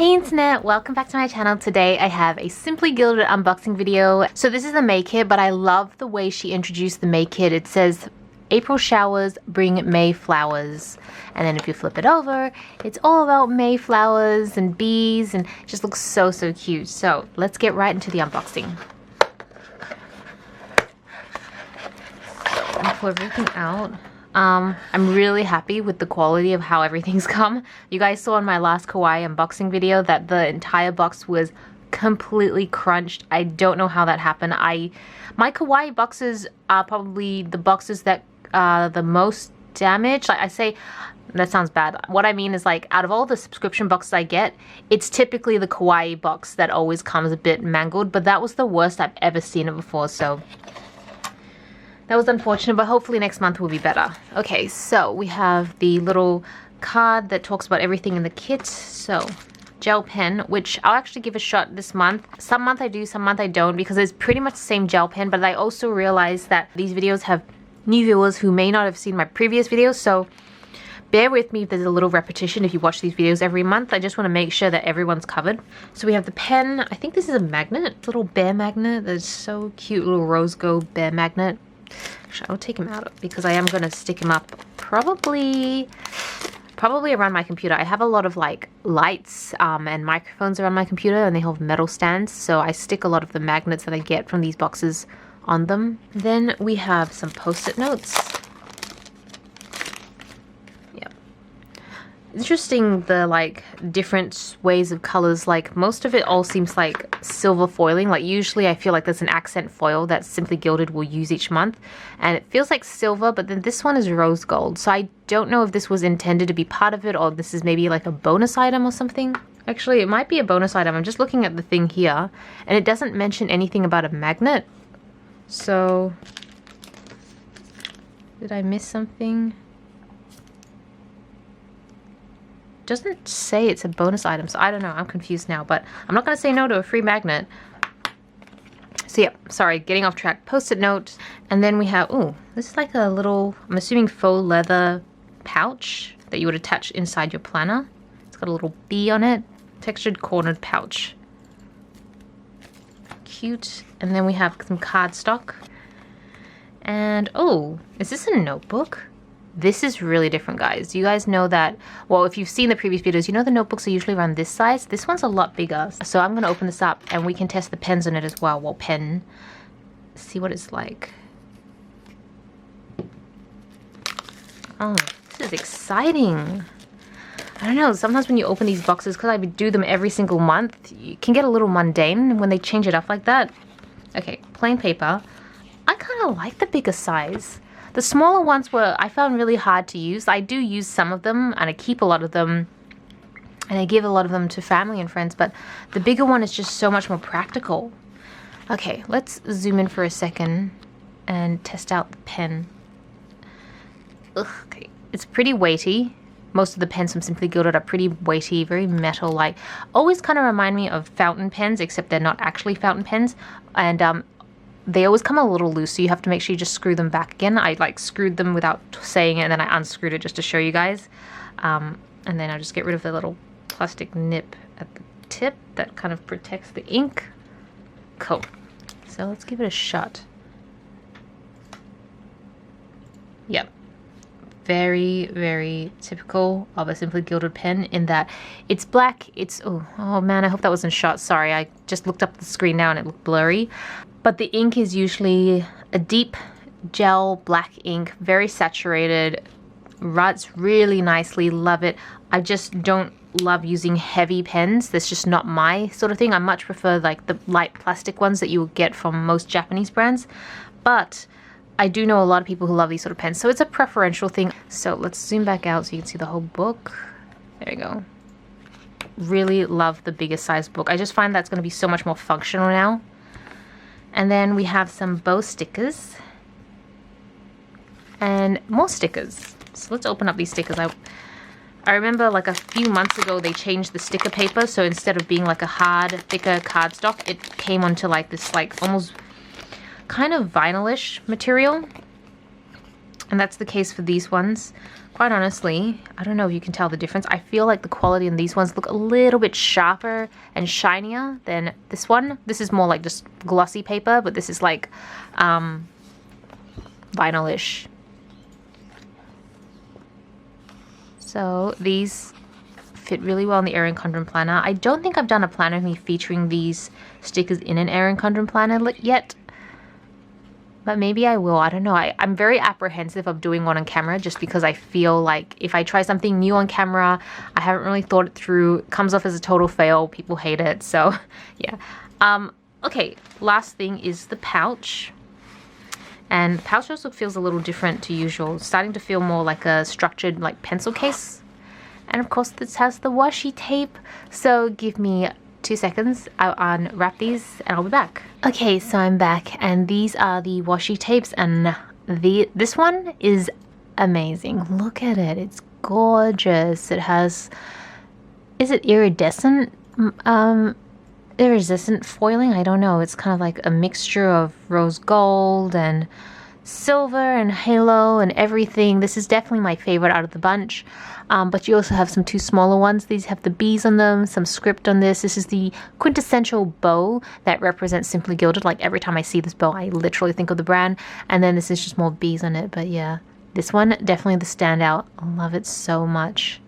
Hey internet, welcome back to my channel. Today I have a Simply Gilded unboxing video. So this is the May kit, but I love the way she introduced the May kit. It says April showers bring May flowers, and then if you flip it over, it's all about May flowers and bees, and it just looks so cute. So let's get right into the unboxing. So I'm gonna pull everything out. I'm really happy with the quality of how everything's come. You guys saw in my last kawaii unboxing video that the entire box was completely crunched. I don't know how that happened. My kawaii boxes are probably the boxes that are the most damaged. Like I say, that sounds bad. What I mean is, like, out of all the subscription boxes I get, it's typically the kawaii box that always comes a bit mangled, but that was the worst I've ever seen it before, so that was unfortunate, but hopefully next month will be better. Okay, so we have the little card that talks about everything in the kit. So, gel pen, which I'll actually give a shot this month. Some month I do, some month I don't, because it's pretty much the same gel pen, but I also realize that these videos have new viewers who may not have seen my previous videos, so bear with me if there's a little repetition if you watch these videos every month. I just want to make sure that everyone's covered. So we have the pen. I think this is a magnet, little bear magnet. That's so cute, little rose gold bear magnet. Actually, I'll take him out because I am going to stick him up probably around my computer. I have a lot of like lights and microphones around my computer, and they have metal stands, so I stick a lot of the magnets that I get from these boxes on them. Then we have some post-it notes. Yep. Interesting, the like different ways of colors. Like most of it all seems like silver foiling. Like usually I feel like there's an accent foil that Simply Gilded will use each month, and it feels like silver, but then this one is rose gold, so I don't know if this was intended to be part of it or this is maybe like a bonus item or something. Actually, it might be a bonus item. I'm just looking at the thing here and it doesn't mention anything about a magnet, so did I miss something? Doesn't say it's a bonus item, so I don't know. I'm confused now, but I'm not going to say no to a free magnet. So yeah, sorry, getting off track. Post-it note, and then we have, oh, this is like a little, I'm assuming faux leather pouch that you would attach inside your planner. It's got a little bee on it. Textured cornered pouch. Cute. And then we have some cardstock. And oh, is this a notebook? This is really different, guys. You guys know that, well, if you've seen the previous videos, you know the notebooks are usually around this size. This one's a lot bigger. So I'm going to open this up and we can test the pens on it as well. Well, pen. See what it's like. Oh, this is exciting. I don't know, sometimes when you open these boxes, because I do them every single month, you can get a little mundane when they change it up like that. Okay, plain paper. I kind of like the bigger size. The smaller ones I found really hard to use. I do use some of them, and I keep a lot of them, and I give a lot of them to family and friends, but the bigger one is just so much more practical. Okay, let's zoom in for a second and test out the pen. Ugh, okay, it's pretty weighty. Most of the pens from Simply Gilded are pretty weighty, very metal-like. Always kind of remind me of fountain pens, except they're not actually fountain pens, and they always come a little loose, so you have to make sure you just screw them back again. I like screwed them without saying it, and then I unscrewed it just to show you guys. And then I just get rid of the little plastic nip at the tip that kind of protects the ink. Cool. So let's give it a shot. Yep. Very typical of a Simply Gilded pen in that it's black. It's, oh man, I hope that wasn't shot. Sorry, I just looked up at the screen now and it looked blurry. But the ink is usually a deep gel black ink, very saturated, writes really nicely, love it. I just don't love using heavy pens. That's just not my sort of thing. I much prefer like the light plastic ones that you will get from most Japanese brands. But I do know a lot of people who love these sort of pens, so it's a preferential thing. So let's zoom back out so you can see the whole book. There you go. Really love the bigger size book. I just find that's going to be so much more functional now. And then we have some Bose stickers and more stickers. So let's open up these stickers. I remember like a few months ago they changed the sticker paper, so instead of being like a hard, thicker cardstock, it came onto like this like almost kind of vinylish material. And that's the case for these ones. Quite honestly, I don't know if you can tell the difference. I feel like the quality in these ones look a little bit sharper and shinier than this one. This is more like just glossy paper, but this is like vinyl-ish. So these fit really well in the Erin Condren planner. I don't think I've done a planner of me featuring these stickers in an Erin Condren planner yet. But maybe I will. I don't know. I'm very apprehensive of doing one on camera just because I feel like if I try something new on camera, I haven't really thought it through. It comes off as a total fail. People hate it. So, yeah. Okay, last thing is the pouch. And the pouch also feels a little different to usual. It's starting to feel more like a structured like pencil case. And of course this has the washi tape. So give me 2 seconds. I'll unwrap these and I'll be back. Okay, so I'm back and these are the washi tapes and this one is amazing. Look at it. It's gorgeous. It has, is it iridescent? Iridescent foiling? I don't know. It's kind of like a mixture of rose gold and silver and halo and everything. This is definitely my favorite out of the bunch. But you also have some 2 smaller ones. These have the bees on them, some script on this. This is the quintessential bow that represents Simply Gilded. Like every time I see this bow, I literally think of the brand. And then this is just more bees on it. But yeah, this one, definitely the standout. I love it so much.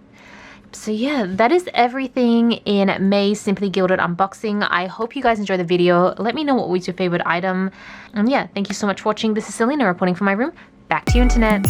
So yeah, that is everything in May's Simply Gilded unboxing. I hope you guys enjoyed the video. Let me know what was your favorite item. And yeah, thank you so much for watching. This is Celina reporting from my room. Back to you, internet.